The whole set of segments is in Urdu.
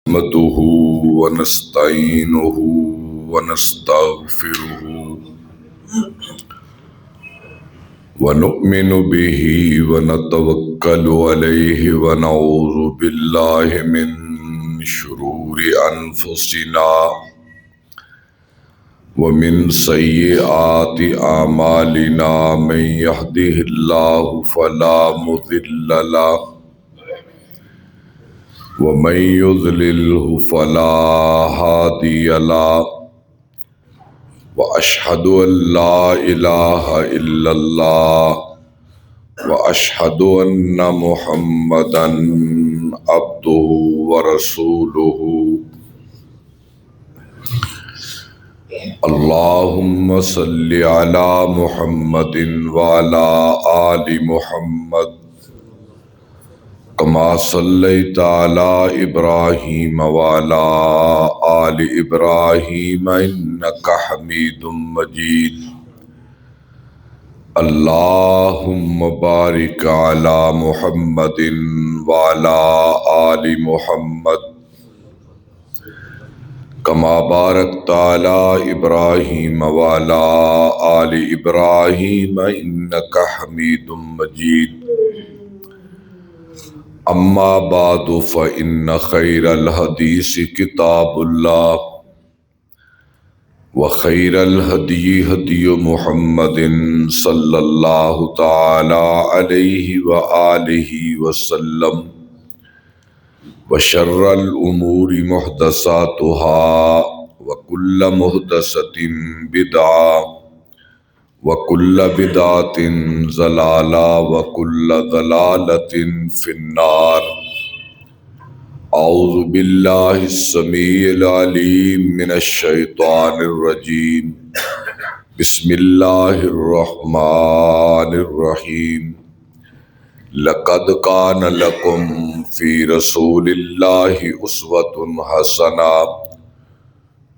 نحمده ونستعينه ونستغفره ونؤمن به ونتوكل عليه ونعوذ بالله من شرور أنفسنا ومن سيئات أعمالنا من يهده الله فلا مضل له ومن يضلله فلا هادي له وأشهد أن لا إله إلا الله وأشهد أن محمدا عبده ورسوله اللهم صل على محمد وعلى آل محمد كما صليت على إبراهيم وعلى آل إبراهيم إنك حميد مجيد اللهم بارك على محمد وعلى آل محمد كما باركت على إبراهيم وعلى آل إبراهيم إنك حميد مجيد أما بعد فإن خير الحديث كتاب الله وخير الهدي هدي محمد صلى الله تعالى عليه وآله وسلم وشر الأمور محدثاتها وكل محدثة بدعة وكل بدعة ضلالة وكل ضلالة في النار أعوذ بالله السميع العليم من الشيطان الرجيم بسم الله الرحمن الرحيم لقد كان لكم في رسول الله أسوة حسنة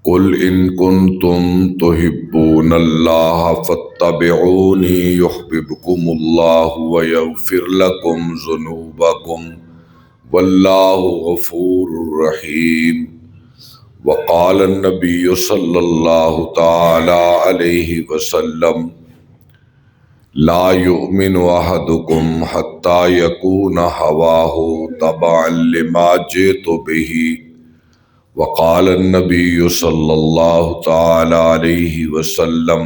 قل إن كنتم تحبون الله فاتبعوني يحببكم الله ويغفر لكم ذنوبكم والله غفور رحيم وقال النبي صلى الله تعالى عليه وسلم لا يؤمن أحدكم حتى يكون هواه تبعا لما جئت به وقال النبي صلى الله تعالى عليه وسلم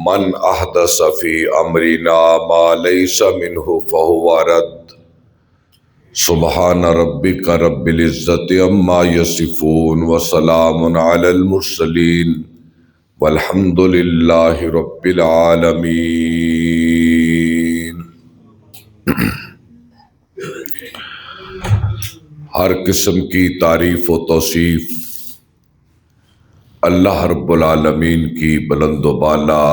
من أحدث في أمرنا ما ليس منه فهو رد سبحان ربك رب العزة عما يصفون وسلام على المرسلين والحمد لله رب العالمين۔ ہر قسم کی تعریف و توصیف اللہ رب العالمین کی بلند و بالا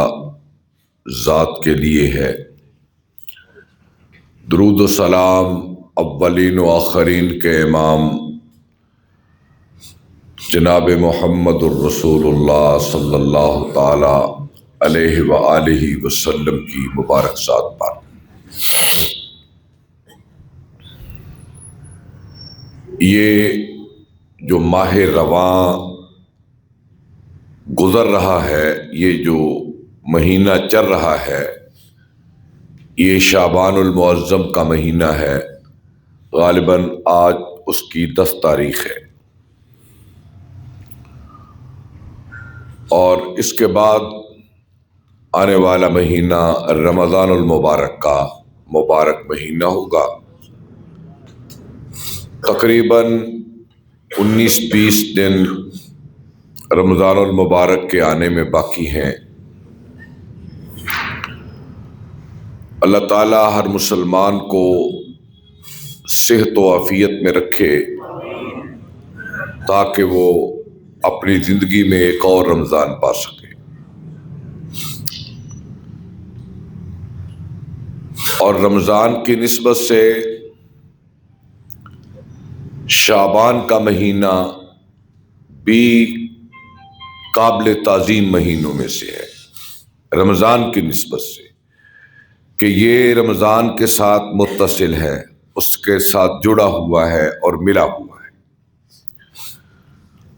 ذات کے لیے ہے۔ درود و سلام اولین و آخرین کے امام جناب محمد الرسول اللہ صلی اللہ تعالی علیہ وآلہ وسلم کی مبارک ذات پر۔ یہ جو ماہ رواں گزر رہا ہے، یہ جو مہینہ چل رہا ہے، یہ شعبان المعظم کا مہینہ ہے۔ غالباً آج اس کی 10 تاریخ ہے، اور اس کے بعد آنے والا مہینہ رمضان المبارک کا مبارک مہینہ ہوگا۔ تقریباً 19-20 دن رمضان المبارک کے آنے میں باقی ہیں۔ اللہ تعالیٰ ہر مسلمان کو صحت و عافیت میں رکھے تاکہ وہ اپنی زندگی میں ایک اور رمضان پا سکے۔ اور رمضان کی نسبت سے شعبان کا مہینہ بھی قابل تعظیم مہینوں میں سے ہے رمضان کی نسبت سے، کہ یہ رمضان کے ساتھ متصل ہے، اس کے ساتھ جڑا ہوا ہے اور ملا ہوا ہے۔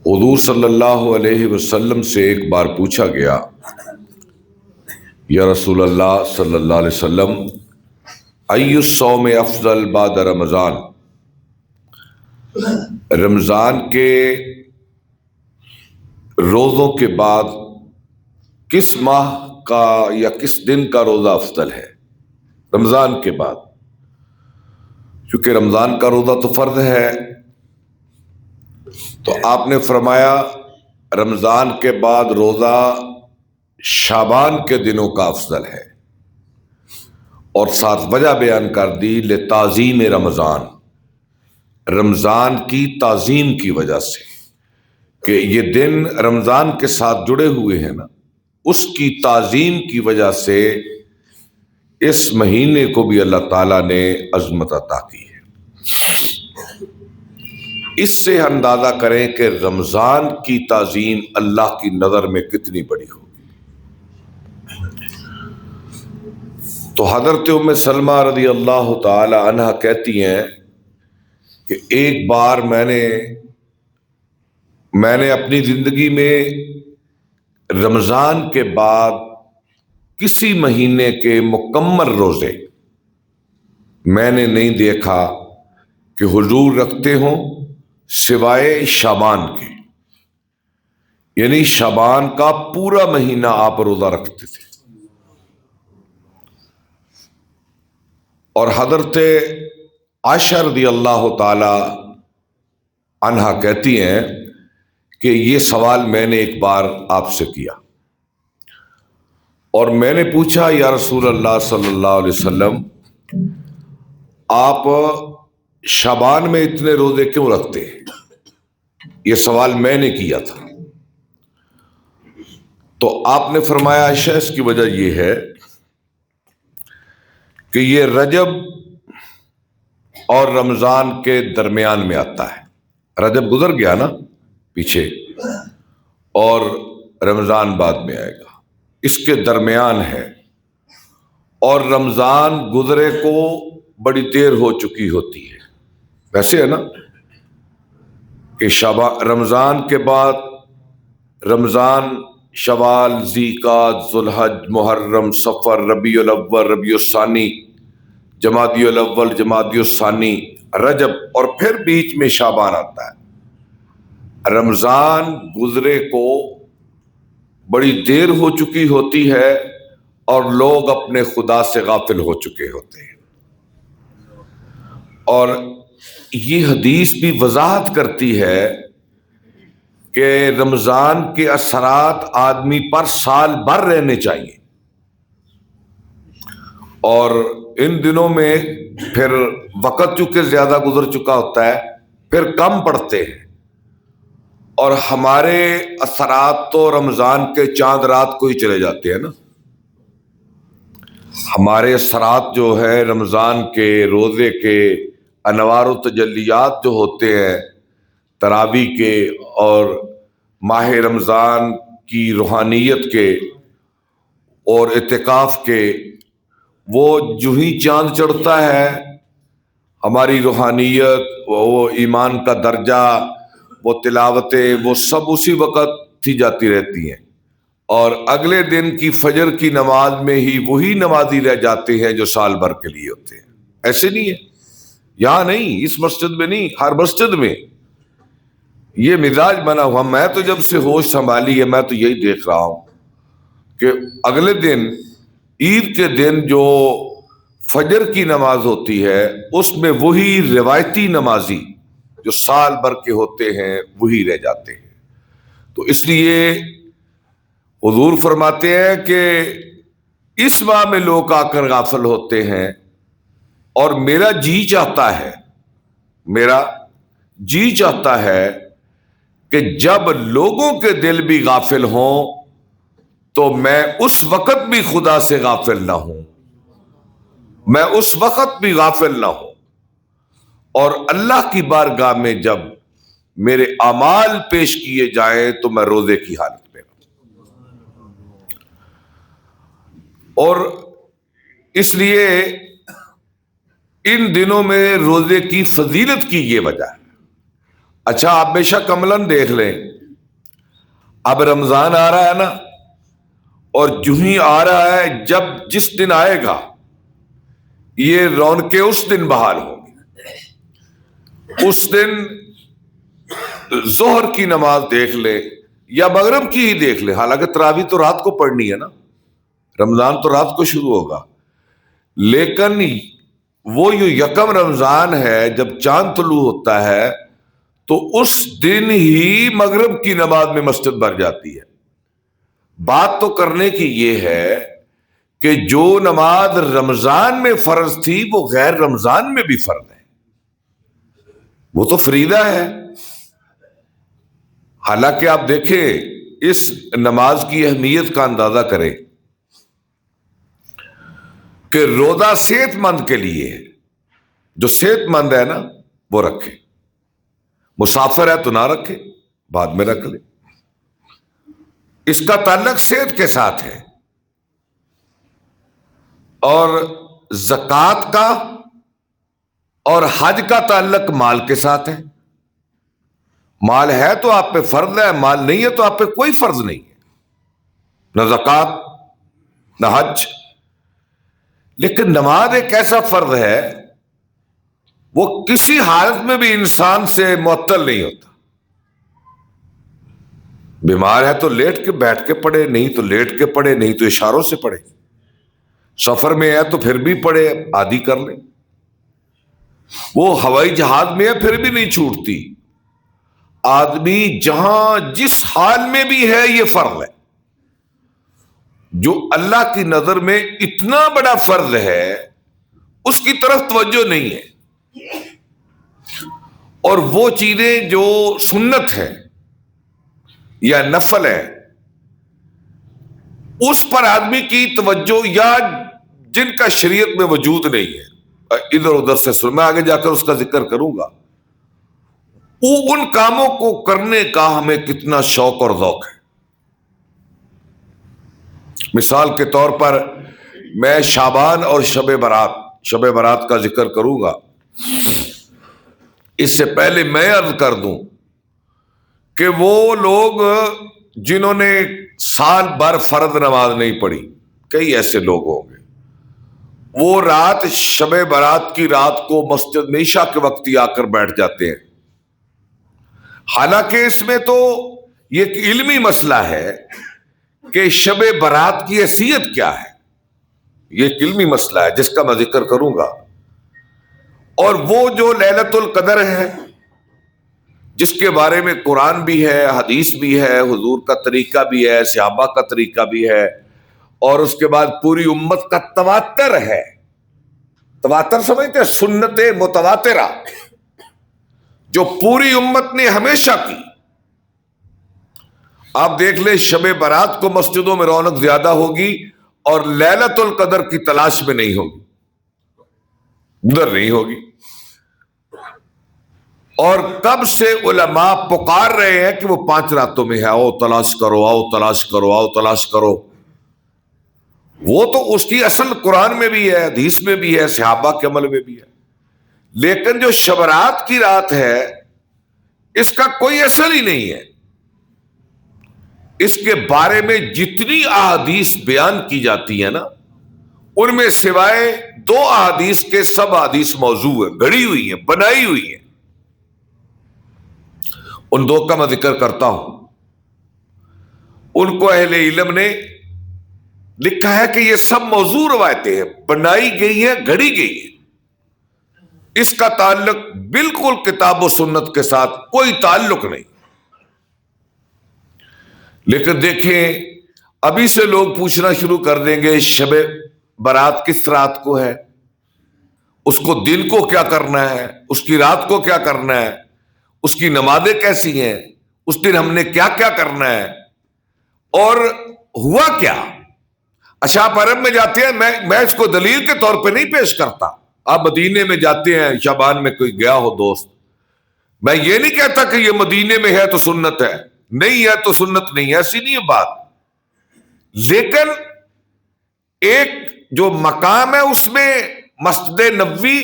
حضور صلی اللہ علیہ وسلم سے ایک بار پوچھا گیا، یا رسول اللہ صلی اللہ علیہ وسلم، ای الصوم افضل بعد رمضان، رمضان کے روزوں کے بعد کس ماہ کا یا کس دن کا روزہ افضل ہے؟ رمضان کے بعد، چونکہ رمضان کا روزہ تو فرض ہے، تو آپ نے فرمایا رمضان کے بعد روزہ شعبان کے دنوں کا افضل ہے، اور ساتھ وجہ بیان کر دی لتعظیم رمضان، رمضان کی تعظیم کی وجہ سے، کہ یہ دن رمضان کے ساتھ جڑے ہوئے ہیں نا، اس کی تعظیم کی وجہ سے اس مہینے کو بھی اللہ تعالیٰ نے عظمت عطا کی ہے۔ اس سے اندازہ کریں کہ رمضان کی تعظیم اللہ کی نظر میں کتنی بڑی ہوگی۔ تو حضرت ام سلمہ رضی اللہ تعالی عنہ کہتی ہیں کہ ایک بار میں نے اپنی زندگی میں رمضان کے بعد کسی مہینے کے مکمل روزے میں نے نہیں دیکھا کہ حضور رکھتے ہوں سوائے شعبان کے، یعنی شعبان کا پورا مہینہ آپ روزہ رکھتے تھے۔ اور حضرت عائشہ رضی اللہ تعالی عنہا کہتی ہیں کہ یہ سوال میں نے ایک بار آپ سے کیا، اور میں نے پوچھا یا رسول اللہ صلی اللہ علیہ وسلم، آپ شعبان میں اتنے روزے کیوں رکھتے ہیں؟ یہ سوال میں نے کیا تھا۔ تو آپ نے فرمایا عائشہ اس کی وجہ یہ ہے کہ یہ رجب اور رمضان کے درمیان میں آتا ہے۔ رجب گزر گیا نا پیچھے، اور رمضان بعد میں آئے گا، اس کے درمیان ہے، اور رمضان گزرے کو بڑی دیر ہو چکی ہوتی ہے۔ ویسے ہے نا کہ رمضان کے بعد رمضان، شوال، ذیقعد، ذوالحج، محرم، صفر، ربیع الاول، ربیع الثانی، جمادی الاول، جمادی الثانی، رجب، اور پھر بیچ میں شعبان آتا ہے۔ رمضان گزرے کو بڑی دیر ہو چکی ہوتی ہے اور لوگ اپنے خدا سے غافل ہو چکے ہوتے ہیں۔ اور یہ حدیث بھی وضاحت کرتی ہے کہ رمضان کے اثرات آدمی پر سال بھر رہنے چاہیے، اور ان دنوں میں پھر وقت چونکہ زیادہ گزر چکا ہوتا ہے، پھر کم پڑتے ہیں، اور ہمارے اثرات تو رمضان کے چاند رات کو ہی چلے جاتے ہیں نا۔ ہمارے اثرات جو ہے رمضان کے روزے کے انوار و تجلیات جو ہوتے ہیں تراویح کے اور ماہ رمضان کی روحانیت کے اور اعتکاف کے، وہ جو ہی چاند چڑھتا ہے ہماری روحانیت، وہ ایمان کا درجہ، وہ تلاوتیں، وہ سب اسی وقت تھی جاتی رہتی ہیں، اور اگلے دن کی فجر کی نماز میں ہی وہی نمازی رہ جاتے ہیں جو سال بھر کے لیے ہوتے ہیں۔ ایسے نہیں ہے، یہاں نہیں، اس مسجد میں نہیں، ہر مسجد میں یہ مزاج بنا ہوا۔ میں تو جب سے ہوش سنبھالی ہے میں تو یہی دیکھ رہا ہوں کہ اگلے دن عید کے دن جو فجر کی نماز ہوتی ہے اس میں وہی روایتی نمازی جو سال بھر کے ہوتے ہیں وہی رہ جاتے ہیں۔ تو اس لیے حضور فرماتے ہیں کہ اس ماہ میں لوگ آ کر غافل ہوتے ہیں، اور میرا جی چاہتا ہے کہ جب لوگوں کے دل بھی غافل ہوں تو میں اس وقت بھی خدا سے غافل نہ ہوں، اور اللہ کی بارگاہ میں جب میرے اعمال پیش کیے جائیں تو میں روزے کی حالت میں رہوں۔ اور اس لیے ان دنوں میں روزے کی فضیلت کی یہ وجہ ہے۔ اچھا، آپ بے شک عملاً دیکھ لیں اب رمضان آ رہا ہے نا، اور جو ہی آ رہا ہے، جب جس دن آئے گا یہ رونقیں اس دن بحال ہوں گی۔ اس دن ظہر کی نماز دیکھ لے یا مغرب کی ہی دیکھ لے، حالانکہ تراویح تو رات کو پڑھنی ہے نا، رمضان تو رات کو شروع ہوگا، لیکن وہ جو یکم رمضان ہے جب چاند طلوع ہوتا ہے تو اس دن ہی مغرب کی نماز میں مسجد بھر جاتی ہے۔ بات تو کرنے کی یہ ہے کہ جو نماز رمضان میں فرض تھی وہ غیر رمضان میں بھی فرض ہے، وہ تو فریضہ ہے۔ حالانکہ آپ دیکھیں اس نماز کی اہمیت کا اندازہ کریں کہ روزہ صحت مند کے لیے ہے، جو صحت مند ہے نا وہ رکھے، مسافر ہے تو نہ رکھے، بعد میں رکھ لے، اس کا تعلق صحت کے ساتھ ہے۔ اور زکوٰۃ کا اور حج کا تعلق مال کے ساتھ ہے۔ مال ہے تو آپ پہ فرض ہے، مال نہیں ہے تو آپ پہ کوئی فرض نہیں ہے، نہ زکوٰۃ نہ حج۔ لیکن نماز ایک ایسا فرض ہے وہ کسی حالت میں بھی انسان سے معطل نہیں ہوتا۔ بیمار ہے تو لیٹ کے بیٹھ کے پڑھے، نہیں تو لیٹ کے پڑھے، نہیں تو اشاروں سے پڑھے، سفر میں ہے تو پھر بھی پڑھے، عادی کر لے، وہ ہوائی جہاز میں ہے پھر بھی نہیں چھوٹتی۔ آدمی جہاں جس حال میں بھی ہے یہ فرض ہے، جو اللہ کی نظر میں اتنا بڑا فرض ہے اس کی طرف توجہ نہیں ہے۔ اور وہ چیزیں جو سنت ہے یا نفل ہے اس پر آدمی کی توجہ، یا جن کا شریعت میں وجود نہیں ہے، ادھر ادھر سے سن، میں آگے جا کر اس کا ذکر کروں گا، ان کاموں کو کرنے کا ہمیں کتنا شوق اور ذوق ہے۔ مثال کے طور پر میں شعبان اور شب برات کا ذکر کروں گا۔ اس سے پہلے میں عرض کر دوں کہ وہ لوگ جنہوں نے سال بھر فرض نماز نہیں پڑھی، کئی ایسے لوگ ہوں گے، وہ رات شب برات کی رات کو مسجد میں عشاء کے وقت ہی آ کر بیٹھ جاتے ہیں۔ حالانکہ اس میں تو یہ ایک علمی مسئلہ ہے کہ شب برات کی حیثیت کیا ہے، یہ ایک علمی مسئلہ ہے جس کا میں ذکر کروں گا۔ اور وہ جو لیلۃ القدر ہے جس کے بارے میں قرآن بھی ہے، حدیث بھی ہے، حضور کا طریقہ بھی ہے، صحابہ کا طریقہ بھی ہے، اور اس کے بعد پوری امت کا تواتر ہے۔ تواتر سمجھتے ہیں؟ سنت متواترہ جو پوری امت نے ہمیشہ کی۔ آپ دیکھ لیں شب برات کو مسجدوں میں رونق زیادہ ہوگی اور لیلۃ القدر کی تلاش میں نہیں ہوگی، ادھر نہیں ہوگی۔ اور کب سے علماء پکار رہے ہیں کہ وہ 5 راتوں میں ہے، آؤ تلاش کرو، آؤ تلاش کرو، آؤ تلاش کرو۔ وہ تو اس کی اصل قرآن میں بھی ہے، حدیث میں بھی ہے، صحابہ کے عمل میں بھی ہے۔ لیکن جو شبرات کی رات ہے اس کا کوئی اثر ہی نہیں ہے۔ اس کے بارے میں جتنی احادیث بیان کی جاتی ہے نا، ان میں سوائے 2 احادیث کے سب احادیث موضوع ہے، گھڑی ہوئی ہیں، بنائی ہوئی ہیں۔ ان 2 کا میں ذکر کرتا ہوں۔ ان کو اہل علم نے لکھا ہے کہ یہ سب موضوع روایتیں ہیں، بنائی گئی ہیں، گھڑی گئی ہیں، اس کا تعلق بالکل کتاب و سنت کے ساتھ کوئی تعلق نہیں۔ لیکن دیکھیں ابھی سے لوگ پوچھنا شروع کر دیں گے شب برات کس رات کو ہے، اس کو دن کو کیا کرنا ہے، اس کی رات کو کیا کرنا ہے، اس کی نمازیں کیسی ہیں، اس دن ہم نے کیا کیا کرنا ہے، اور ہوا کیا۔ اچھا آپ عرب میں جاتے ہیں، میں اس کو دلیل کے طور پہ نہیں پیش کرتا۔ آپ مدینے میں جاتے ہیں، شعبان میں کوئی گیا ہو دوست، میں یہ نہیں کہتا کہ یہ مدینے میں ہے تو سنت ہے، نہیں ہے تو سنت نہیں ہے، ایسی نہیں ہے بات۔ لیکن ایک جو مقام ہے اس میں مسجد نبوی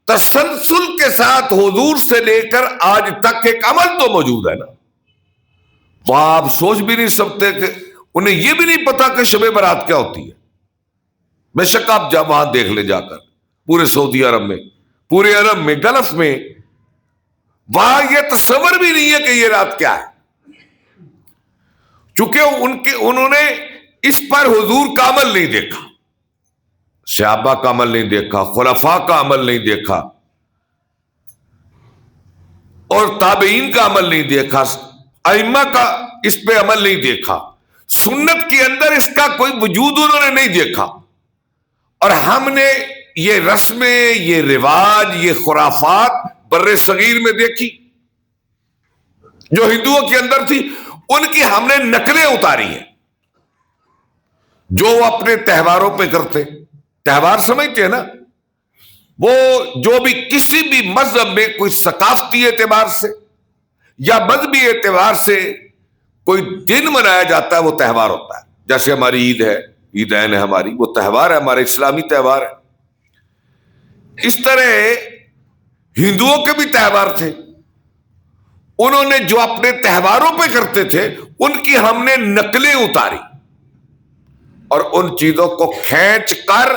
تسلسل کے ساتھ حضور سے لے کر آج تک ایک عمل تو موجود ہے نا، وہاں آپ سوچ بھی نہیں سکتے کہ انہیں یہ بھی نہیں پتا کہ شب برات کیا ہوتی ہے. بے شک آپ جب وہاں دیکھ لیں جا کر پورے سعودی عرب میں، پورے عرب میں، گلف میں، وہاں یہ تصور بھی نہیں ہے کہ یہ رات کیا ہے، چونکہ انہوں نے اس پر حضور کا عمل نہیں دیکھا، صحابہ کا عمل نہیں دیکھا، خلفاء کا عمل نہیں دیکھا، اور تابعین کا عمل نہیں دیکھا، ائمہ کا اس پہ عمل نہیں دیکھا، سنت کے اندر اس کا کوئی وجود انہوں نے نہیں دیکھا، اور ہم نے یہ رسمیں، یہ رواج، یہ خرافات بر صغیر میں دیکھی جو ہندوؤں کے اندر تھی، ان کی ہم نے نقلیں اتاری ہیں جو وہ اپنے تہواروں پہ کرتے. تہوار سمجھتے ہیں نا، وہ جو بھی کسی بھی مذہب میں کوئی ثقافتی اعتبار سے یا مذہبی اعتبار سے کوئی دن منایا جاتا ہے وہ تہوار ہوتا ہے. جیسے ہماری عید ہے، عیدین ہے ہماری، وہ تہوار ہے، ہمارے اسلامی تہوار ہے. اس طرح ہندوؤں کے بھی تہوار تھے، انہوں نے جو اپنے تہواروں پہ کرتے تھے ان کی ہم نے نقلیں اتاری اور ان چیزوں کو کھینچ کر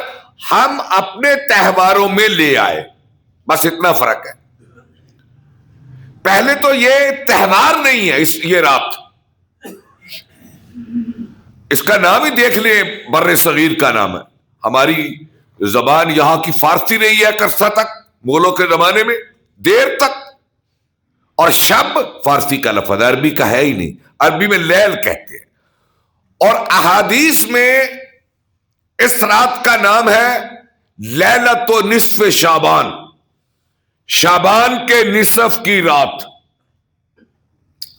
ہم اپنے تہواروں میں لے آئے. بس اتنا فرق ہے. پہلے تو یہ تہوار نہیں ہے، یہ رات، اس کا نام ہی دیکھ لیں، بر صغیر کا نام ہے. ہماری زبان یہاں کی فارسی رہی ہے کرسا تک، مغلوں کے زمانے میں دیر تک، اور شب فارسی کا لفظ، عربی کا ہے ہی نہیں. عربی میں لیل کہتے ہیں، اور احادیث میں اس رات کا نام ہے لیلۃ نصف شعبان، شعبان کے نصف کی رات.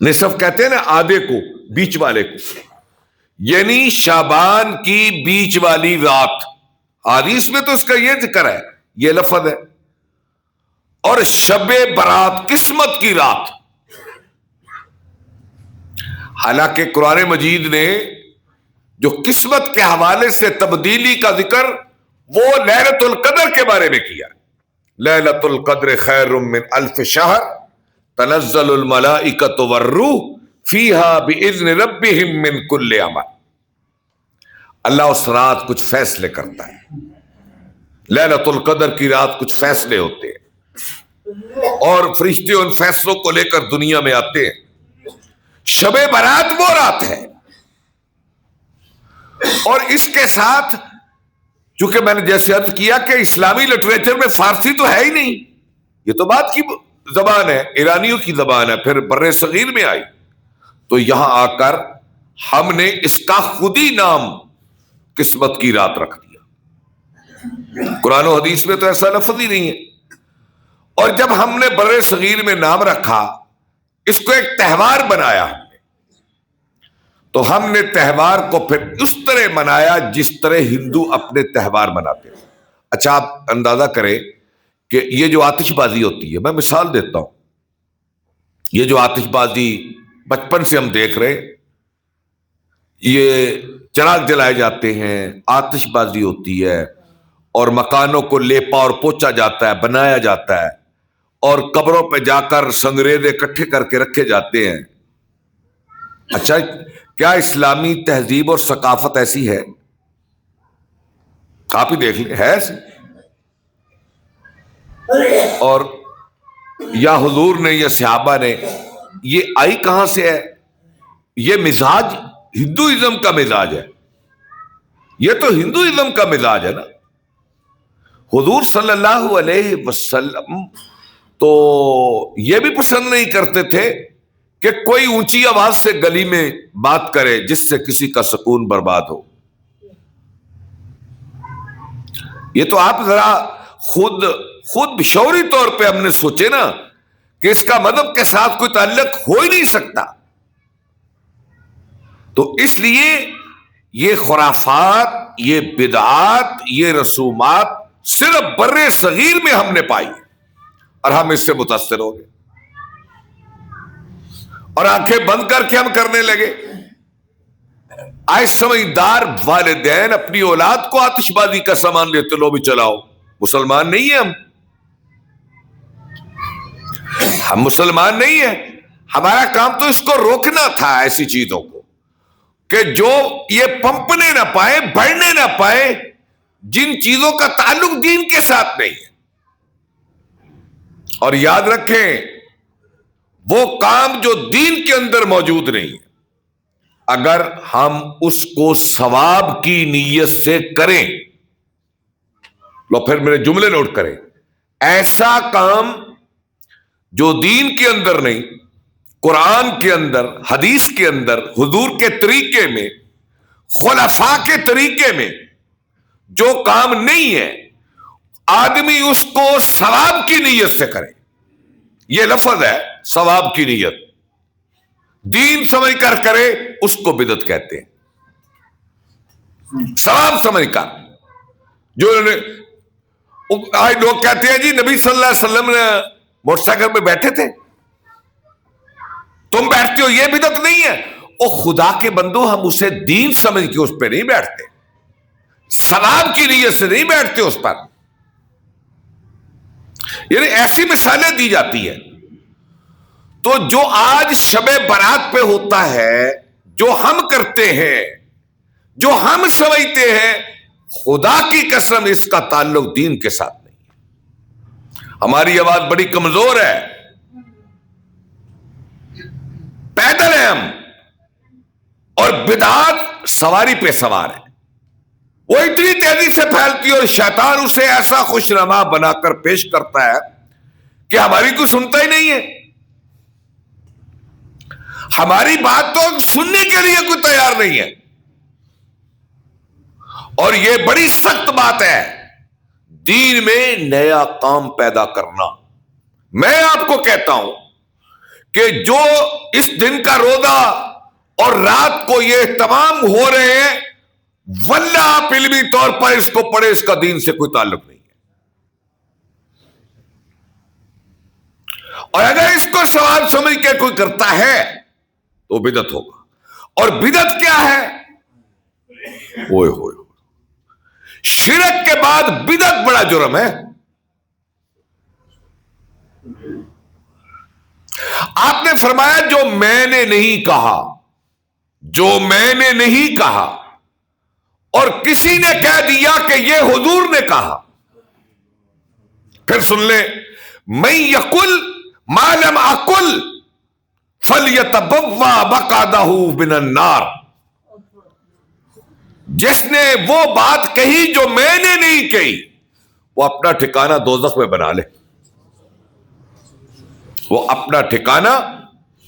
نصف کہتے ہیں نا آدھے کو، بیچ والے کو، یعنی شعبان کی بیچ والی رات. حدیث میں تو اس کا یہ ذکر ہے، یہ لفظ ہے. اور شب برات قسمت کی رات. حالانکہ قرآن مجید نے جو قسمت کے حوالے سے تبدیلی کا ذکر وہ لیلۃ القدر کے بارے میں کیا. لیلۃ القدر خیر من الف شہر تنزل الملائکۃ والروح فیہا باذن ربہم من کل امر. اللہ اس رات کچھ فیصلے کرتا ہے. لیلۃ القدر کی رات کچھ فیصلے ہوتے ہیں اور فرشتے ان فیصلوں کو لے کر دنیا میں آتے ہیں. شب برات وہ رات ہے، اور اس کے ساتھ چونکہ میں نے جیسے عرض کیا کہ اسلامی لٹریچر میں فارسی تو ہے ہی نہیں، یہ تو بات کی زبان ہے، ایرانیوں کی زبان ہے، پھر بر صغیر میں آئی، تو یہاں آ کر ہم نے اس کا خود ہی نام قسمت کی رات رکھ دیا. قرآن و حدیث میں تو ایسا لفظ ہی نہیں ہے. اور جب ہم نے بر صغیر میں نام رکھا، اس کو ایک تہوار بنایا، تو ہم نے تہوار کو پھر اس طرح منایا جس طرح ہندو اپنے تہوار مناتے ہیں. اچھا آپ اندازہ کریں کہ یہ جو آتش بازی ہوتی ہے، میں مثال دیتا ہوں، یہ جو آتش بازی بچپن سے ہم دیکھ رہے، یہ چراغ جلائے جاتے ہیں، آتش بازی ہوتی ہے، اور مکانوں کو لیپا اور پوچھا جاتا ہے، بنایا جاتا ہے، اور قبروں پہ جا کر سنگریزے اکٹھے کر کے رکھے جاتے ہیں. اچھا کیا اسلامی تہذیب اور ثقافت ایسی ہے؟ آپ ہی دیکھ لیں، ہے ایسی؟ اور یا حضور نے یا صحابہ نے، یہ آئی کہاں سے ہے؟ یہ مزاج ہندوازم کا مزاج ہے، یہ تو ہندوازم کا مزاج ہے نا. حضور صلی اللہ علیہ وسلم تو یہ بھی پسند نہیں کرتے تھے کہ کوئی اونچی آواز سے گلی میں بات کرے جس سے کسی کا سکون برباد ہو. یہ تو آپ ذرا خود شعوری طور پہ ہم نے سوچے نا کہ اس کا مذہب کے ساتھ کوئی تعلق ہو ہی نہیں سکتا. تو اس لیے یہ خرافات، یہ بدعات، یہ رسومات صرف بر صغیر میں ہم نے پائی اور ہم اس سے متاثر ہو گئے اور آنکھیں بند کر کے ہم کرنے لگے. آج سمجھدار والدین اپنی اولاد کو آتش بازی کا سامان دیتے، لو بھی چلاؤ. مسلمان نہیں ہیں ہم مسلمان نہیں ہیں. ہمارا کام تو اس کو روکنا تھا، ایسی چیزوں کو کہ جو یہ پنپنے نہ پائے، بڑھنے نہ پائے، جن چیزوں کا تعلق دین کے ساتھ نہیں ہے۔ اور یاد رکھیں، وہ کام جو دین کے اندر موجود نہیں ہے، اگر ہم اس کو ثواب کی نیت سے کریں، لو پھر میرے جملے نوٹ کریں، ایسا کام جو دین کے اندر نہیں، قرآن کے اندر، حدیث کے اندر، حضور کے طریقے میں، خلفاء کے طریقے میں جو کام نہیں ہے، آدمی اس کو ثواب کی نیت سے کرے۔ یہ لفظ ہے ثواب کی نیت، دین سمجھ کر کرے، اس کو بدعت کہتے ہیں۔ ثواب سمجھ کر، جو آج لوگ کہتے ہیں جی نبی صلی اللہ علیہ وسلم نے موٹر سائیکل پہ بیٹھے تھے، تم بیٹھتے ہو، یہ بدعت نہیں ہے۔ او خدا کے بندو، ہم اسے دین سمجھ کے اس پہ نہیں بیٹھتے، ثواب کی نیت سے نہیں بیٹھتے اس پر۔ یعنی ایسی مثالیں دی جاتی ہیں۔ تو جو آج شب برات پہ ہوتا ہے، جو ہم کرتے ہیں، جو ہم سمجھتے ہیں، خدا کی قسم اس کا تعلق دین کے ساتھ نہیں ہے۔ ہماری آواز بڑی کمزور ہے، پیدل ہیں ہم، اور بدعات سواری پہ سوار ہے۔ وہ اتنی تیزی سے پھیلتی ہے اور شیطان اسے ایسا خوشنما بنا کر پیش کرتا ہے کہ ہماری کوئی سنتا ہی نہیں ہے، ہماری بات تو سننے کے لیے کوئی تیار نہیں ہے۔ اور یہ بڑی سخت بات ہے دین میں نیا کام پیدا کرنا۔ میں آپ کو کہتا ہوں کہ جو اس دن کا روزہ اور رات کو یہ تمام ہو رہے ہیں، واللہ آپ علمی طور پر اس کو پڑھے، اس کا دین سے کوئی تعلق نہیں ہے۔ اور اگر اس کو ثواب سمجھ کے کوئی کرتا ہے تو بدعت ہوگا۔ اور بدعت کیا ہے؟ اوئے ہوئے، شرک کے بعد بدعت بڑا جرم ہے۔ آپ نے فرمایا جو میں نے نہیں کہا، جو میں نے نہیں کہا، اور کسی نے کہہ دیا کہ یہ حضور نے کہا۔ پھر سن لیں، من یقل ما لم اقل فلیتبوأ مقعدہ من النار۔ جس نے وہ بات کہی جو میں نے نہیں کہی، وہ اپنا ٹھکانہ دوزخ میں بنا لے، وہ اپنا ٹھکانہ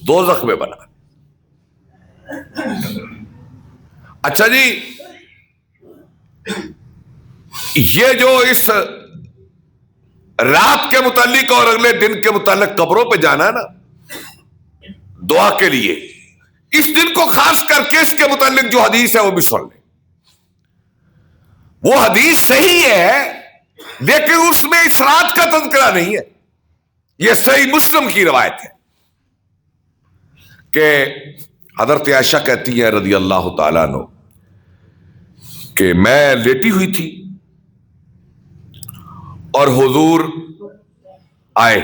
دوزخ میں بنا لے۔ اچھا جی، یہ جو اس رات کے متعلق اور اگلے دن کے متعلق قبروں پہ جانا ہے نا دعا کے لیے، اس دن کو خاص کر کے اس کے متعلق جو حدیث ہے وہ بھی سن لیں۔ وہ حدیث صحیح ہے لیکن اس میں اس رات کا تذکرہ نہیں ہے۔ یہ صحیح مسلم کی روایت ہے کہ حضرت عائشہ کہتی ہے رضی اللہ تعالیٰ عنہ کہ میں لیٹی ہوئی تھی اور حضور آئے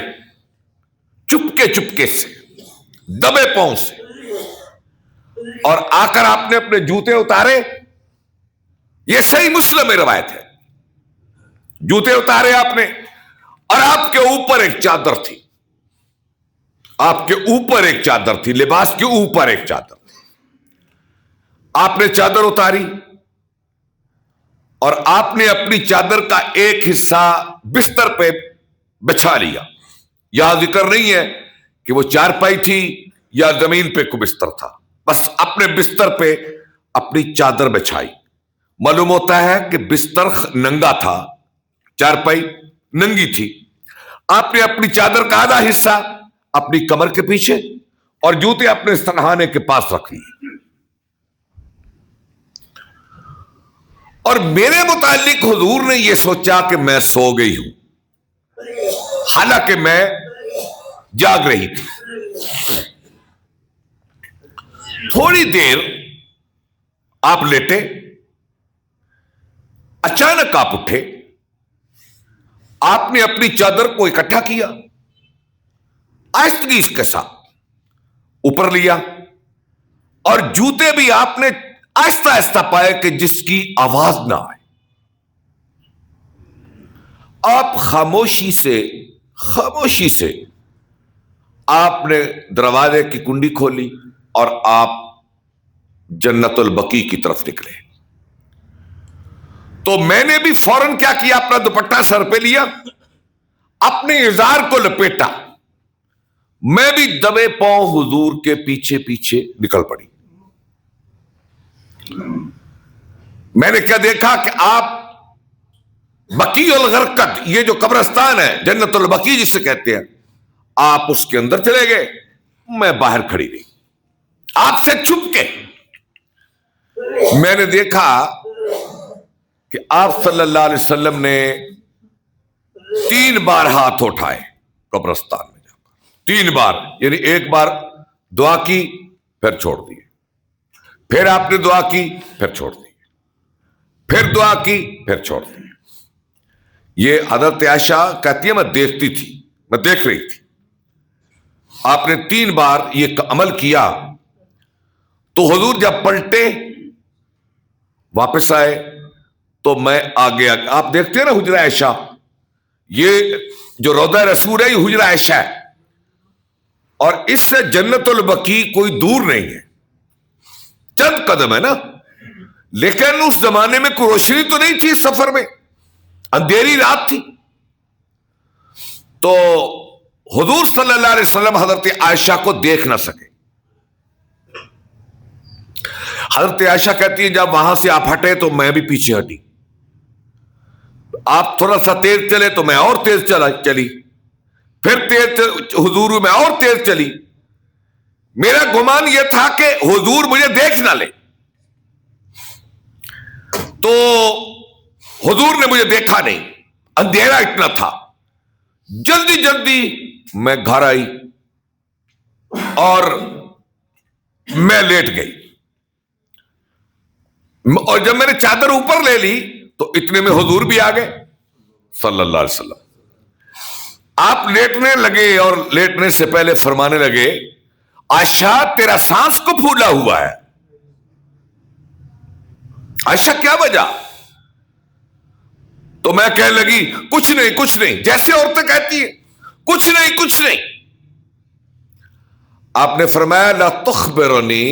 چپکے سے، دبے پاؤں سے، اور آ کر آپ نے اپنے جوتے اتارے۔ یہ صحیح مسلم میں روایت ہے، جوتے اتارے آپ نے، اور آپ کے اوپر ایک چادر تھی، آپ کے اوپر ایک چادر تھی، لباس کے اوپر ایک چادر تھی۔ آپ نے چادر اتاری اور آپ نے اپنی چادر کا ایک حصہ بستر پہ بچھا لیا۔ یہاں ذکر نہیں ہے کہ وہ چارپائی تھی یا زمین پہ کوئی بستر تھا، بس اپنے بستر پہ اپنی چادر بچھائی۔ معلوم ہوتا ہے کہ بستر ننگا تھا، چارپائی ننگی تھی۔ آپ نے اپنی چادر کا آدھا حصہ اپنی کمر کے پیچھے اور جوتے اپنے سرہانے کے پاس رکھ لیے۔ اور میرے متعلق حضور نے یہ سوچا کہ میں سو گئی ہوں، حالانکہ میں جاگ رہی تھی۔ تھوڑی دیر آپ لیٹے، اچانک آپ اٹھے، آپ نے اپنی چادر کو اکٹھا کیا آہستگی کے ساتھ، اوپر لیا اور جوتے بھی آپ نے آہستہ آہستہ پائے کہ جس کی آواز نہ آئے. آپ خاموشی سے آپ نے دروازے کی کنڈی کھولی اور آپ جنت البقیع کی طرف نکلے. تو میں نے بھی فوراً کیا کیا، اپنا دوپٹہ سر پہ لیا، اپنے ازار کو لپیٹا، میں بھی دبے پاؤں حضور کے پیچھے پیچھے نکل پڑی. میں نے کیا دیکھا کہ آپ بقیع الغرقد، یہ جو قبرستان ہے جنت البقیع جس سے کہتے ہیں، آپ اس کے اندر چلے گئے، میں باہر کھڑی رہی آپ سے چھپ کے. میں نے دیکھا کہ آپ صلی اللہ علیہ وسلم نے 3 بار ہاتھ اٹھائے قبرستان میں جا کر، 3 بار، یعنی ایک بار دعا کی پھر چھوڑ دیے، پھر آپ نے دعا کی پھر چھوڑ دی، پھر دعا کی پھر چھوڑ دی. یہ حضرت عائشہ کہتی ہے میں دیکھتی تھی، میں دیکھ رہی تھی. آپ نے 3 بار یہ عمل کیا. تو حضور جب پلٹے واپس آئے تو میں آگے آپ دیکھتے ہیں نا حجرہ عائشہ، یہ جو روضہ رسول ہے یہ حجرہ عائشہ ہے، اور اس سے جنت البقیع کوئی دور نہیں ہے، چند قدم ہے نا. لیکن اس زمانے میں کوئی روشنی تو نہیں تھی، سفر میں اندھیری رات تھی. تو حضور صلی اللہ علیہ وسلم حضرت عائشہ کو دیکھ نہ سکے. حضرت عائشہ کہتی ہے جب وہاں سے آپ ہٹے تو میں بھی پیچھے ہٹی، آپ تھوڑا سا تیز چلے تو میں اور تیز چلی، پھر تیز حضور میں اور تیز چلی. میرا گمان یہ تھا کہ حضور مجھے دیکھ نہ لے. تو حضور نے مجھے دیکھا نہیں، اندھیرا اتنا تھا. جلدی جلدی میں گھر آئی اور میں لیٹ گئی، اور جب میں نے چادر اوپر لے لی تو اتنے میں حضور بھی آ گئے صلی اللہ علیہ وسلم. آپ لیٹنے لگے اور لیٹنے سے پہلے فرمانے لگے عائشہ تیرا سانس کو پھولا ہوا ہے. عائشہ کیا وجہ؟ تو میں کہنے لگی کچھ نہیں، جیسے عورتیں کہتی ہیں کچھ نہیں. آپ نے فرمایا لا تخبرنی،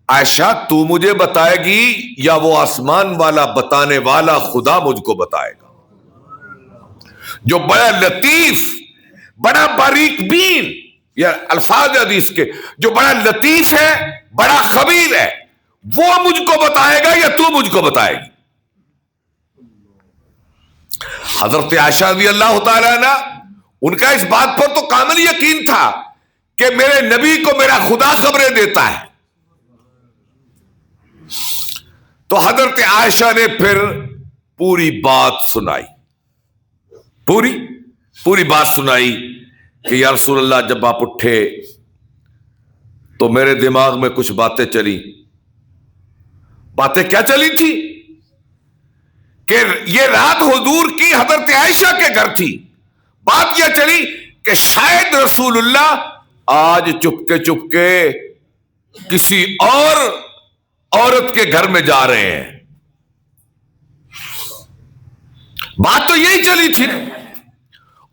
عائشہ تو مجھے بتائے گی یا وہ آسمان والا بتانے والا خدا مجھ کو بتائے گا، جو بڑا لطیف، بڑا باریک بین، یا الفاظ حدیث کے، جو بڑا لطیف ہے، بڑا خبیر ہے، وہ مجھ کو بتائے گا یا تو مجھ کو بتائے گی؟ حضرت عائشہ رضی اللہ تعالیٰ عنہ، ان کا اس بات پر تو کامل یقین تھا کہ میرے نبی کو میرا خدا خبریں دیتا ہے. تو حضرت عائشہ نے پھر پوری بات سنائی، پوری بات سنائی کہ یا رسول اللہ جب آپ اٹھے تو میرے دماغ میں کچھ باتیں چلی. باتیں کیا چلی تھی؟ کہ یہ رات حضور کی حضرت عائشہ کے گھر تھی. بات یہ چلی کہ شاید رسول اللہ آج چپ کے کسی اور عورت کے گھر میں جا رہے ہیں. بات تو یہی چلی تھی،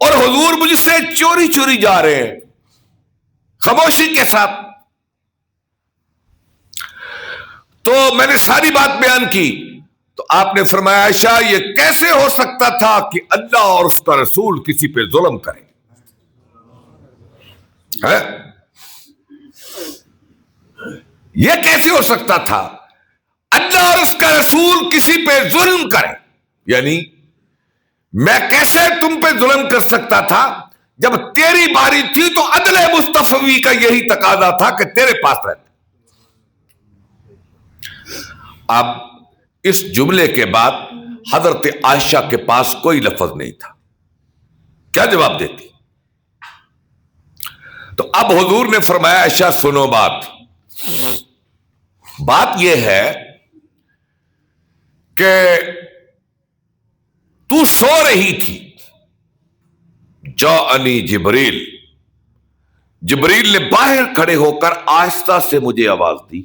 اور حضور مجھ سے چوری جا رہے ہیں خاموشی کے ساتھ. تو میں نے ساری بات بیان کی تو آپ نے فرمایا عائشہ یہ کیسے ہو سکتا تھا کہ اللہ اور اس کا رسول کسی پہ ظلم کرے؟ یہ کیسے ہو سکتا تھا اللہ اور اس کا رسول کسی پہ ظلم کرے؟ یعنی میں کیسے تم پہ ظلم کر سکتا تھا؟ جب تیری باری تھی تو عدل مصطفی کا یہی تقاضا تھا کہ تیرے پاس رہتے. اب اس جملے کے بعد حضرت عائشہ کے پاس کوئی لفظ نہیں تھا، کیا جواب دیتی؟ تو اب حضور نے فرمایا عائشہ سنو بات یہ ہے کہ تو سو رہی تھی، جاءنی جبریل نے باہر کھڑے ہو کر آہستہ سے مجھے آواز دی.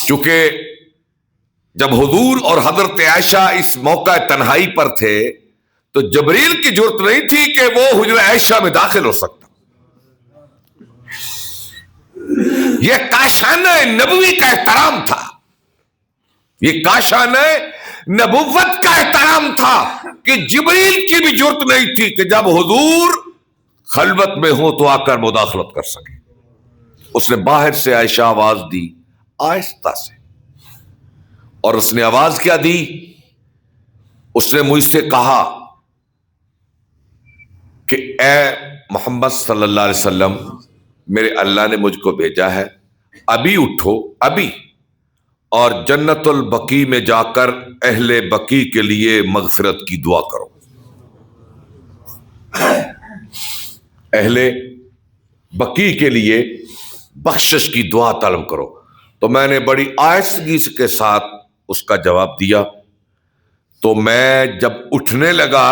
چونکہ جب حضور اور حضرت عائشہ اس موقع تنہائی پر تھے تو جبریل کی جرت نہیں تھی کہ وہ حجرہ عائشہ میں داخل ہو سکتا. یہ کاشانہ نبوی کا احترام تھا، یہ کاشانہ نبوت کا احترام تھا کہ جبریل کی بھی جرت نہیں تھی کہ جب حضور خلوت میں ہو تو آ کر مداخلت کر سکے. اس نے باہر سے عائشہ آواز دی آہستہ سے، اور اس نے آواز کیا دی؟ اس نے مجھ سے کہا کہ اے محمد صلی اللہ علیہ وسلم، میرے اللہ نے مجھ کو بھیجا ہے، ابھی اٹھو ابھی، اور جنت البقیع میں جا کر اہل بقیع کے لیے مغفرت کی دعا کرو، اہل بقیع کے لیے بخشش کی دعا طلب کرو. تو میں نے بڑی آہستگی کے ساتھ اس کا جواب دیا. تو میں جب اٹھنے لگا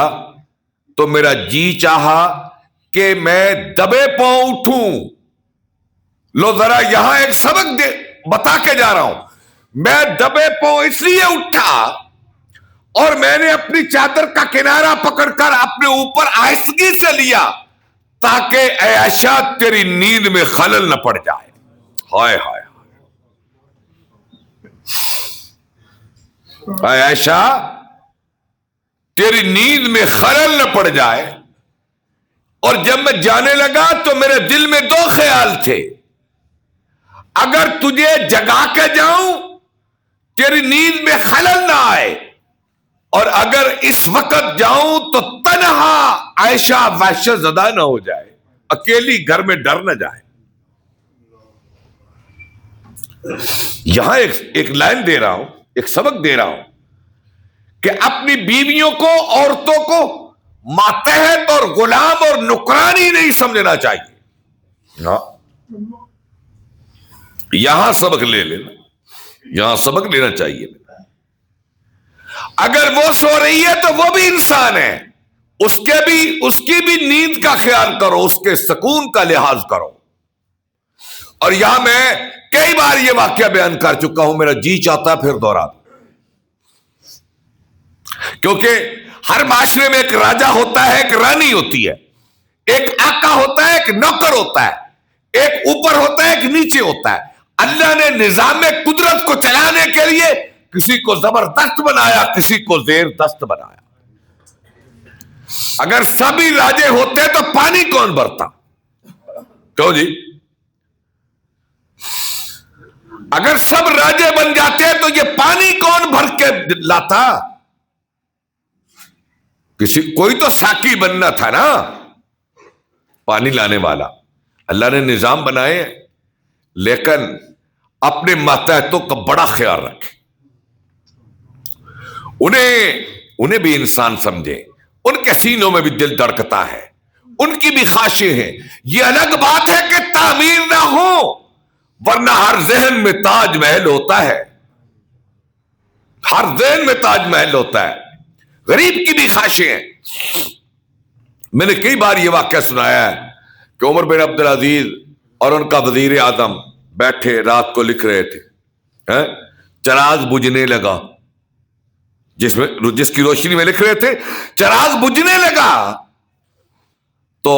تو میرا جی چاہا کہ میں دبے پاؤں اٹھوں. لو ذرا یہاں ایک سبق بتا کے جا رہا ہوں. میں دبے پاؤں اس لیے اٹھا اور میں نے اپنی چادر کا کنارہ پکڑ کر اپنے اوپر آہستگی سے لیا تاکہ اے عائشہ تیری نیند میں خلل نہ پڑ جائے. ہائے ہائے اے عائشہ تیری نیند میں خلل نہ پڑ جائے. اور جب میں جانے لگا تو میرے دل میں دو خیال تھے. اگر تجھے جگا کے جاؤں تیری نیند میں خلل نہ آئے، اور اگر اس وقت جاؤں تو تنہا عائشہ وحشت زدہ نہ ہو جائے، اکیلی گھر میں ڈر نہ جائے. یہاں ایک لائن دے رہا ہوں، ایک سبق دے رہا ہوں کہ اپنی بیویوں کو، عورتوں کو ماتحت اور غلام اور نکرانی نہیں سمجھنا چاہیے. یہاں سبق لے لینا، یہاں سبق لینا چاہیے. اگر وہ سو رہی ہے تو وہ بھی انسان ہے، اس کی بھی نیند کا خیال کرو، اس کے سکون کا لحاظ کرو. اور یہاں میں کئی بار یہ واقعہ بیان کر چکا ہوں، میرا جی چاہتا پھر دوہرا دوں. کیونکہ ہر معاشرے میں ایک راجا ہوتا ہے، ایک رانی ہوتی ہے، ایک آقا ہوتا ہے، ایک نوکر ہوتا ہے، ایک اوپر ہوتا ہے، ایک نیچے ہوتا ہے. اللہ نے نظام قدرت کو چلانے کے لیے کسی کو زبردست بنایا، کسی کو زیر دست بنایا. اگر سبھی راجے ہوتے تو پانی کون بھرتا؟ کیوں جی؟ اگر سب راجے بن جاتے تو یہ پانی کون بھر کے لاتا؟ کوئی تو ساقی بننا تھا نا، پانی لانے والا. اللہ نے نظام بنائے، لیکن اپنے ماتحتوں کا بڑا خیال رکھے، انہیں بھی انسان سمجھے، ان کے سینوں میں بھی دل دھڑکتا ہے، ان کی بھی خواہشیں ہیں. یہ الگ بات ہے کہ تعمیر نہ ہو، ورنہ ہر ذہن میں تاج محل ہوتا ہے، ہر ذہن میں تاج محل ہوتا ہے. غریب کی بھی خواہشیں ہیں. میں نے کئی بار یہ واقعہ سنایا ہے کہ عمر بن عبدالعزیز اور ان کا وزیر اعظم بیٹھے رات کو لکھ رہے تھے، چراغ بجھنے لگا، جس کی روشنی میں لکھ رہے تھے، چراغ بجھنے لگا. تو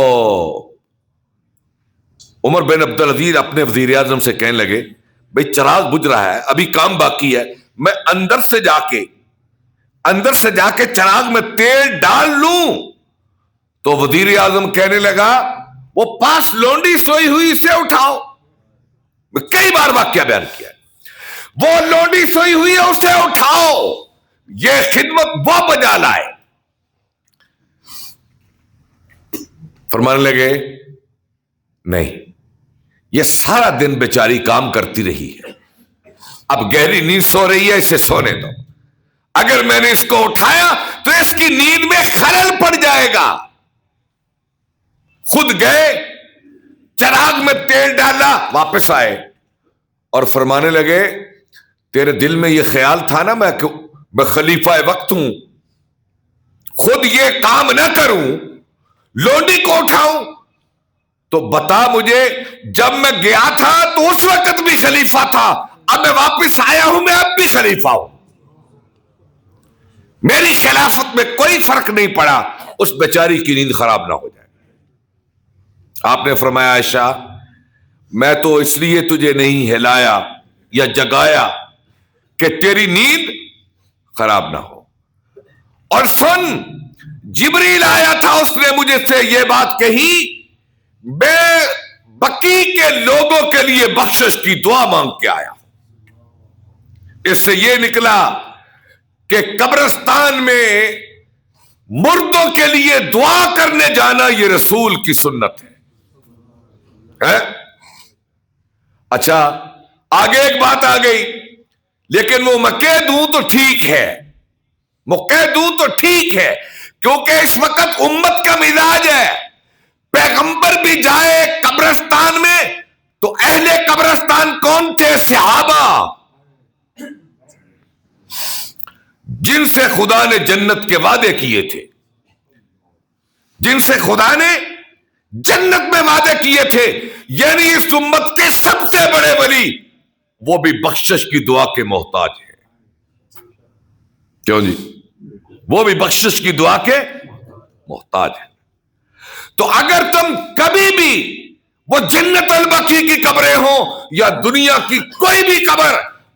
عمر بن عبدالعزیز اپنے وزیر اعظم سے کہنے لگے، بھئی چراغ بجھ رہا ہے، ابھی کام باقی ہے، میں اندر سے جا کے چراغ میں تیل ڈال لوں. تو وزیر اعظم کہنے لگا، وہ پاس لونڈی سوئی ہوئی سے اٹھاؤ. میں کئی بار واقعہ بیان کیا، وہ لونڈی سوئی ہوئی ہے اسے اٹھاؤ، یہ خدمت وہ بجا لائے. فرمانے لگے نہیں، یہ سارا دن بیچاری کام کرتی رہی ہے، اب گہری نیند سو رہی ہے، اسے سونے دو. اگر میں نے اس کو اٹھایا تو اس کی نیند میں خلل پڑ جائے گا. خود گئے، چراغ میں تیل ڈالا، واپس آئے اور فرمانے لگے، تیرے دل میں یہ خیال تھا نا میں خلیفہ وقت ہوں، خود یہ کام نہ کروں لونڈی کو اٹھاؤں؟ تو بتا مجھے، جب میں گیا تھا تو اس وقت بھی خلیفہ تھا، اب میں واپس آیا ہوں، میں اب بھی خلیفہ ہوں، میری خلافت میں کوئی فرق نہیں پڑا، اس بیچاری کی نیند خراب نہ ہو جائے۔ آپ نے فرمایا عائشہ میں تو اس لیے تجھے نہیں ہلایا یا جگایا کہ تیری نیند خراب نہ ہو، اور سن جبریل آیا تھا، اس نے مجھے سے یہ بات کہی، بے بکی کے لوگوں کے لیے بخشش کی دعا مانگ کے آیا۔ اس سے یہ نکلا کہ قبرستان میں مردوں کے لیے دعا کرنے جانا یہ رسول کی سنت ہے۔ اچھا آگے ایک بات آ گئی، لیکن وہ میں کہہ دوں تو ٹھیک ہے، وہ کہہ دوں تو ٹھیک ہے، کیونکہ اس وقت امت کا مزاج ہے، پیغمبر بھی جائے قبرستان میں تو اہل قبرستان کون تھے؟ صحابہ، جن سے خدا نے جنت کے وعدے کیے تھے، جن سے خدا نے جنت میں وعدے کیے تھے، یعنی اس امت کے سب سے بڑے ولی، وہ بھی بخشش کی دعا کے محتاج ہیں۔ کیوں جی؟ وہ بھی بخشش کی دعا کے محتاج ہیں۔ تو اگر تم کبھی بھی وہ جنت البقیع کی قبریں ہوں یا دنیا کی کوئی بھی قبر،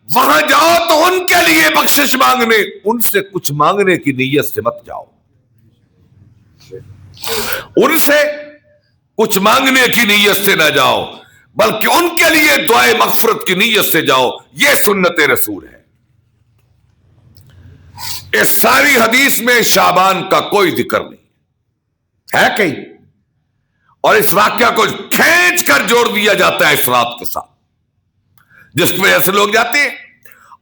وہاں جاؤ تو ان کے لیے بخشش مانگنے، ان سے کچھ مانگنے کی نیت سے مت جاؤ، ان سے کچھ مانگنے کی نیت سے نہ جاؤ، بلکہ ان کے لیے دعائے مغفرت کی نیت سے جاؤ۔ یہ سنت رسول ہے۔ اس ساری حدیث میں شعبان کا کوئی ذکر نہیں ہے کہیں، اور اس واقعہ کو کھینچ کر جوڑ دیا جاتا ہے اس رات کے ساتھ، جس کی وجہ سے لوگ جاتے ہیں۔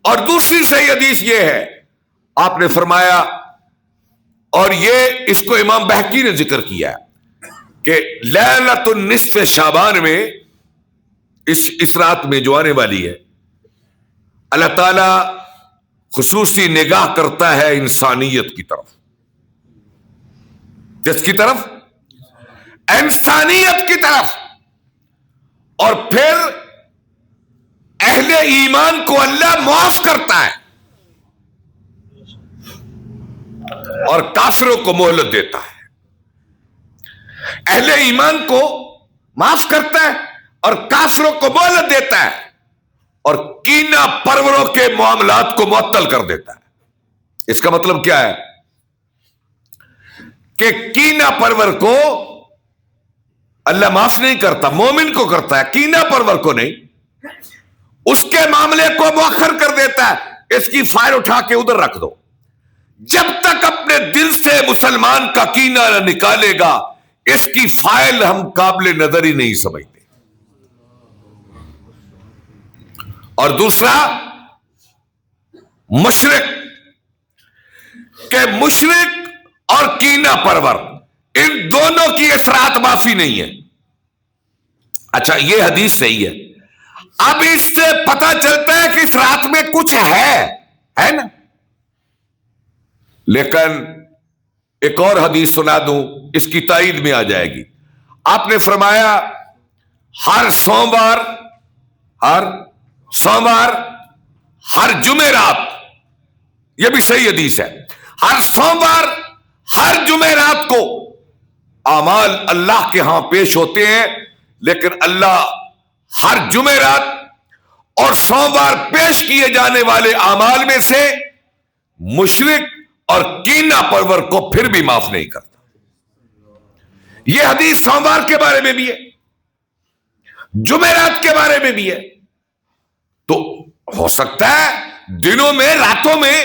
اور دوسری صحیح حدیث یہ ہے، آپ نے فرمایا، اور یہ اس کو امام بہقی نے ذکر کیا ہے، کہ لیلۃ النصف شعبان میں، اس رات میں جو آنے والی ہے، اللہ تعالی خصوصی نگاہ کرتا ہے انسانیت کی طرف۔ جس کی طرف؟ انسانیت کی طرف۔ اور پھر اہل ایمان کو اللہ معاف کرتا ہے اور کافروں کو مہلت دیتا ہے۔ اہل ایمان کو معاف کرتا ہے اور کافروں کو مہلت دیتا ہے، اور کینہ پروروں کے معاملات کو معطل کر دیتا ہے۔ اس کا مطلب کیا ہے؟ کہ کینہ پرور کو اللہ معاف نہیں کرتا، مومن کو کرتا ہے، کینہ پرور کو نہیں۔ اس کے معاملے کو مؤخر کر دیتا ہے، اس کی فائل اٹھا کے ادھر رکھ دو، جب تک اپنے دل سے مسلمان کا کینہ نہ نکالے گا اس کی فائل ہم قابل نظر ہی نہیں سمجھتے۔ اور دوسرا مشرک، کہ مشرک اور کینہ پرور، ان دونوں کی اس رات معافی نہیں ہے۔ اچھا یہ حدیث صحیح ہے، اب اس سے پتہ چلتا ہے کہ اس رات میں کچھ ہے نا۔ لیکن ایک اور حدیث سنا دوں، اس کی تائید میں آ جائے گی۔ آپ نے فرمایا ہر سوموار، ہر جمعرات، یہ بھی صحیح حدیث ہے، ہر سوموار ہر جمعرات کو اعمال اللہ کے ہاں پیش ہوتے ہیں، لیکن اللہ ہر جمعرات اور سوموار پیش کیے جانے والے اعمال میں سے مشرک اور کینہ پرور کو پھر بھی معاف نہیں کرتا۔ یہ حدیث سوموار کے بارے میں بھی ہے، جمعرات کے بارے میں بھی ہے۔ تو ہو سکتا ہے دنوں میں، راتوں میں،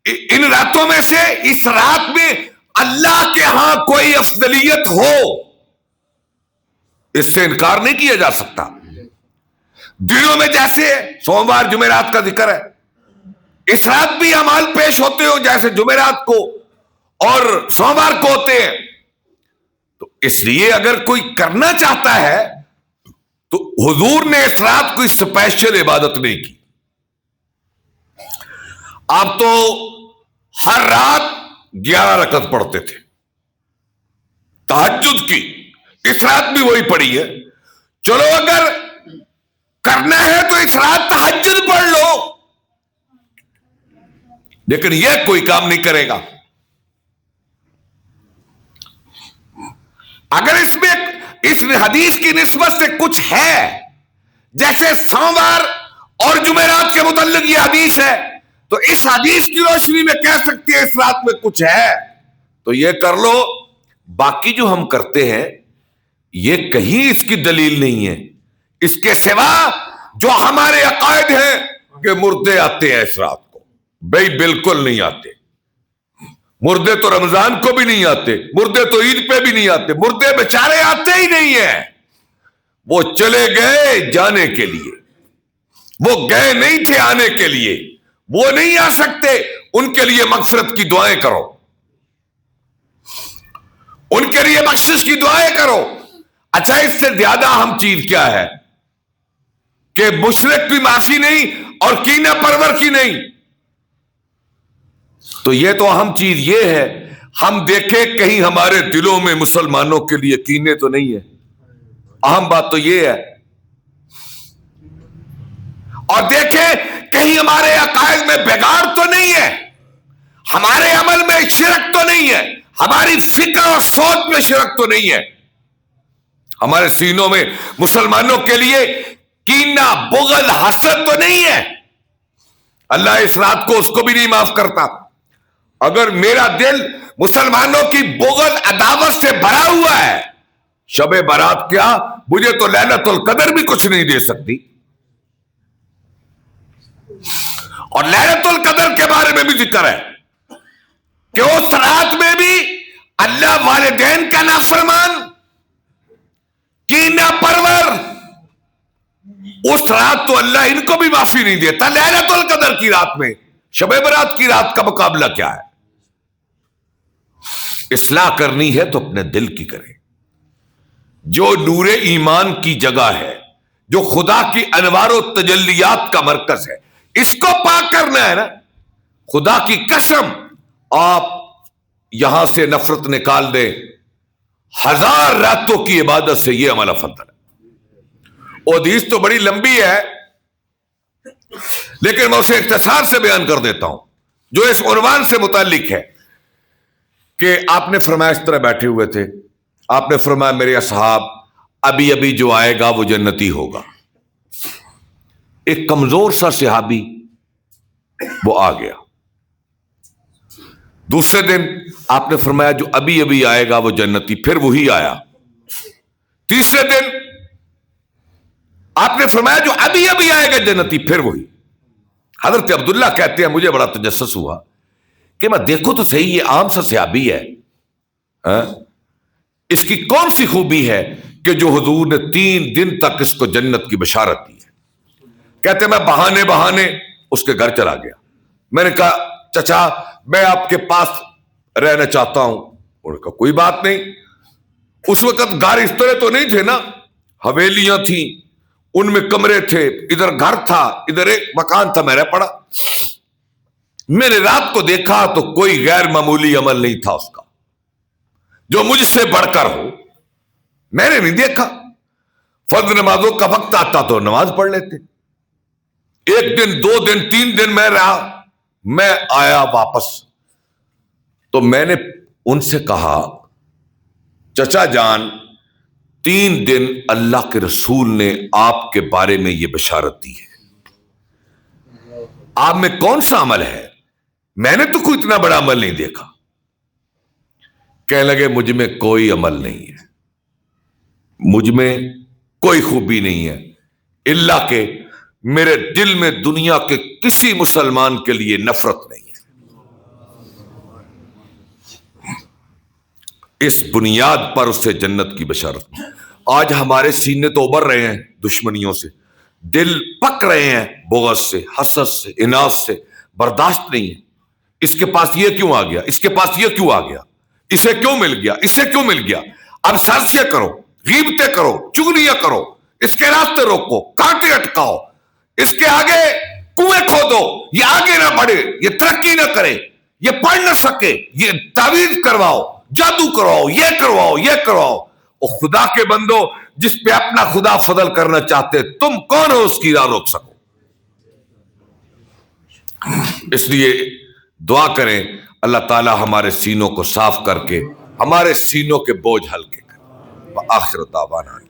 ان راتوں میں سے اس رات میں اللہ کے ہاں کوئی افضلیت ہو، اس سے انکار نہیں کیا جا سکتا۔ دنوں میں جیسے سوموار جمعرات کا ذکر ہے، اس رات بھی اعمال پیش ہوتے ہو جیسے جمعرات کو اور سوموار کو ہوتے ہیں۔ تو اس لیے اگر کوئی کرنا چاہتا ہے تو حضور نے اس رات کوئی اسپیشل عبادت نہیں کی۔ آپ تو ہر رات 11 رکعت پڑھتے تھے، تہجد کی اس رات بھی وہی پڑھی ہے. چلو اگر کرنا ہے تو اس رات تہجد پڑھ لو، لیکن یہ کوئی کام نہیں کرے گا. اگر اس حدیث کی نسبت سے کچھ ہے، جیسے سوموار اور جمعرات کے متعلق یہ حدیث ہے، تو اس حدیث کی روشنی میں کہہ سکتی ہے اس رات میں کچھ ہے تو یہ کر لو. باقی جو ہم کرتے ہیں یہ کہیں اس کی دلیل نہیں ہے، اس کے سوا جو ہمارے عقائد ہیں کہ مردے آتے ہیں اس رات کو. بھائی بالکل نہیں آتے. مردے تو رمضان کو بھی نہیں آتے، مردے تو عید پہ بھی نہیں آتے، مردے بیچارے آتے ہی نہیں ہیں. وہ چلے گئے جانے کے لیے، وہ گئے نہیں تھے آنے کے لیے. وہ نہیں آ سکتے، ان کے لیے مغفرت کی دعائیں کرو، ان کے لیے بخشش کی دعائیں کرو. اچھا اس سے زیادہ اہم چیز کیا ہے کہ مشرک کی معافی نہیں اور کینہ پرور کی نہیں. تو یہ تو اہم چیز یہ ہے ہم دیکھیں کہیں ہمارے دلوں میں مسلمانوں کے لیے کینے تو نہیں ہے. اہم بات تو یہ ہے. اور دیکھیں کہیں ہمارے عقائد میں بگاڑ تو نہیں ہے، ہمارے عمل میں شرک تو نہیں ہے، ہماری فکر اور سوچ میں شرک تو نہیں ہے، ہمارے سینوں میں مسلمانوں کے لیے کینہ بغض حسد تو نہیں ہے. اللہ اس رات کو اس کو بھی نہیں معاف کرتا. اگر میرا دل مسلمانوں کی بغض عداوت سے بھرا ہوا ہے، شب برات کیا مجھے تو لیلۃ القدر بھی کچھ نہیں دے سکتی. اور لیلۃ القدر کے بارے میں بھی ذکر ہے کہ اس رات میں بھی اللہ والدین کا نافرمان، کینہ پرور، اس رات تو اللہ ان کو بھی معافی نہیں دیتا. لیلۃ القدر کی رات میں شب برات کی رات کا مقابلہ کیا ہے؟ اصلاح کرنی ہے تو اپنے دل کی کریں. جو نور ایمان کی جگہ ہے، جو خدا کی انوار و تجلیات کا مرکز ہے، اس کو پاک کرنا ہے نا. خدا کی قسم آپ یہاں سے نفرت نکال دیں، 1000 راتوں کی عبادت سے یہ عمل افضل ہے. حدیث تو بڑی لمبی ہے لیکن میں اسے اختصار سے بیان کر دیتا ہوں جو اس عنوان سے متعلق ہے کہ آپ نے فرمایا اس طرح بیٹھے ہوئے تھے، آپ نے فرمایا میرے اصحاب ابھی ابھی جو آئے گا وہ جنتی ہوگا. ایک کمزور سا صحابی وہ آ گیا. دوسرے دن آپ نے فرمایا جو ابھی ابھی آئے گا وہ جنتی، پھر وہی آیا. تیسرے دن آپ نے فرمایا جو ابھی ابھی آئے گا جنتی، پھر وہی. حضرت عبداللہ کہتے ہیں مجھے بڑا تجسس ہوا کہ میں دیکھو تو صحیح یہ عام سا صحابی ہے، اس کی کون سی خوبی ہے کہ جو حضور نے 3 دن تک اس کو جنت کی بشارت دی ہے. کہتے میں بہانے اس کے گھر چلا گیا. میں نے کہا چچا میں آپ کے پاس رہنا چاہتا ہوں. انہوں نے کہا کوئی بات نہیں. اس وقت گھر اس طرح تو نہیں تھے نا، حویلیاں تھیں، ان میں کمرے تھے، ادھر گھر تھا، ادھر ایک مکان تھا. میں رہ پڑا. میں نے رات کو دیکھا تو کوئی غیر معمولی عمل نہیں تھا اس کا جو مجھ سے بڑھ کر ہو. میں نے نہیں دیکھا. فرض نمازوں کا وقت آتا تو نماز پڑھ لیتے. 1 دن 2 دن 3 دن میں رہا. میں آیا واپس تو میں نے ان سے کہا چچا جان 3 دن اللہ کے رسول نے آپ کے بارے میں یہ بشارت دی ہے، آپ میں کون سا عمل ہے؟ میں نے تو کوئی اتنا بڑا عمل نہیں دیکھا. کہنے لگے مجھ میں کوئی عمل نہیں ہے، مجھ میں کوئی خوبی نہیں ہے الا کہ میرے دل میں دنیا کے کسی مسلمان کے لیے نفرت نہیں ہے. اس بنیاد پر اس سے جنت کی بشارت. آج ہمارے سینے تو ابھر رہے ہیں دشمنیوں سے، دل پک رہے ہیں بغض سے، حسد سے، اناد سے. برداشت نہیں ہے. اس کے پاس یہ کیوں آ گیا، اس کے پاس یہ کیوں آ گیا، اسے کیوں مل گیا، اسے کیوں مل گیا. اب سازشیں کرو، غیبتیں کرو، چغلیاں کرو، اس کے راستے روکو، کانٹے اٹکاؤ، اس کے آگے کنویں کھودو، یہ آگے نہ بڑھے، یہ ترقی نہ کرے، یہ پڑھ نہ سکے، یہ تعویذ کرواؤ، جادو کرواؤ، یہ کرواؤ، یہ کرواؤ. اور خدا کے بندو، جس پہ اپنا خدا فضل کرنا چاہتے، تم کون ہو اس کی راہ روک سکو؟ اس لیے دعا کریں اللہ تعالی ہمارے سینوں کو صاف کر کے ہمارے سینوں کے بوجھ ہلکے کرے. وآخر دعوانا